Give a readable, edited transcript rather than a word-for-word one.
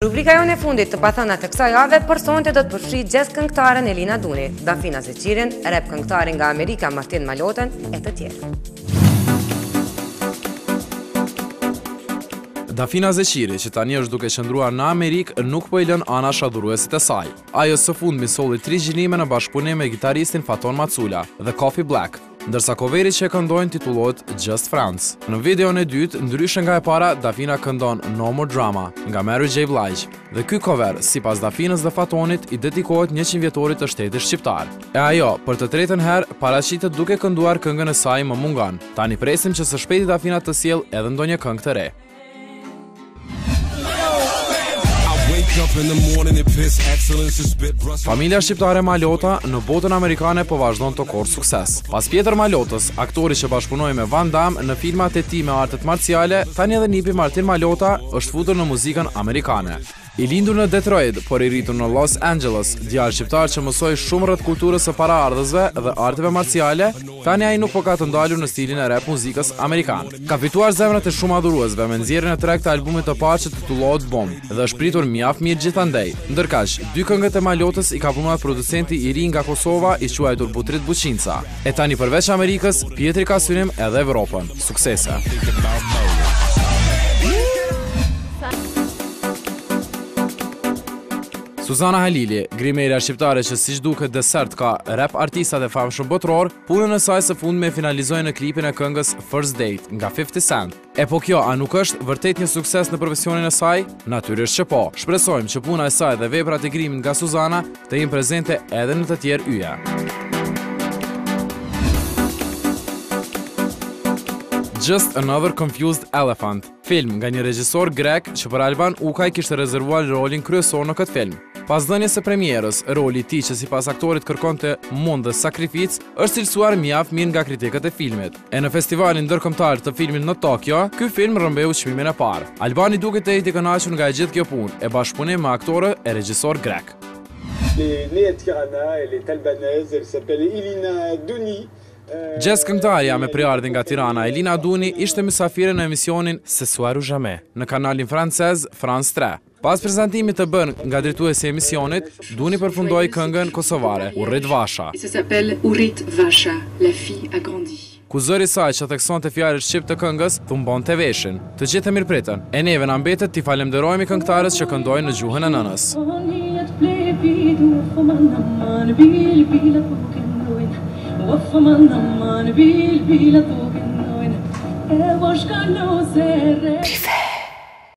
Rubrika jonë e fundit të pathënat të kësaj jave personte do të përfshijë jazz këngëtaren Elina Duni, Dafina Zeqirin, rap këngëtarin nga Amerika Martin Malotën e të tjerë. Dafina Zeqiri, që tani është duke qëndruar në Amerikë, nuk po i lën ana shadhuruesit e saj. Ajo së fundmi solli 3 gjinime në bashkëpunim me gitaristin Faton Macula dhe Coffee Black, ndërsa coveri që e këndojnë titullohet Just Friends. Në videon e dytë, ndryshe nga e para, Dafina këndon No More Drama nga Mary J. Blige, dhe ky cover, sipas Dafinës dhe Fatonit, i dedikohet 100 vjetorit të shtetit shqiptar. E ajo, për të tretën herë, paraqitet duke kënduar këngën e saj Më mungon. Tani presim që së shpejti Dafina të sjellë edhe ndonjë këngë të re. Familja shqiptare Malota në botën amerikane po vazhdon të korrë sukses. Pas Pjetër Malotës, aktori që bashkëpunoi me Van Damme në filmat e tij me artet marciale, tani edhe nipi Martin Malota është futur në muzikën amerikane. I lindur në Detroit, por i rritur në Los Angeles, djalë shqiptar që mësoi shumë rreth kulturës së paraardhësve dhe arteve marciale, tani ai nuk po ka të ndalur në stilin e rap muzikës amerikan. Ka fituar zemrat e shumë adhuruesve me nxjerrjen e treg të albumit të parë që titullohet Bomb dhe është pritur mjaft mirë gjithandej. Ndërkaq, 2 këngët e Malotës i ka punuar producenti i ri nga Kosova i quajtur Butrit Buçinca. E tani përveç Amerikës, Pjetri ka synim edhe Evropën. Suksese! Suzana Halili, grimerja shqiptare që siç duket desert ka rap artistat e famshëm botror, punën e saj së fundmi e finalizoi në klipin e këngës First Date nga 50 Cent. E po kjo, a nuk është vërtet një sukses në profesionin e saj? Natyrisht që po. Shpresojmë që puna e saj dhe veprat e grimit nga Suzana të jenë prezente edhe në të tjerë yje. Just Another Confused Elephant, film nga një regjisor grek që për Alban Ukaj kishte rezervuar rolin kryesor në këtë film. Pas dhënies së premierës, roli i tij që sipas aktorit kërkonte mund dhe sakrificë, është cilësuar mjaft mirë nga kritikët e filmit. E në festivalin ndërkombëtar të filmit në Tokyo, ky film rrëmbeu çmimin e parë. Albani duket të jetë i kënaqur nga gjithë kjo punë, e bashkëpunim me aktorë e regjisor grek. Jazz këngëtarja me priardhje nga Tirana, Elina Duni, ishte mysafire në emisionin Ce soir ou jamais në kanalin francez France 3. Pas prezantimit të bën nga drejtuesi i emisionit, Duni përfundoi këngën kosovare Urrit Vasha. Ku zëri saj që theksonte fjalët shqip të këngës thumbonte veshin. Të gjithë e mirëpritën. E neve na mbetet t'i falenderojmë këngëtarës që këndojnë në gjuhën e nënës. Privet.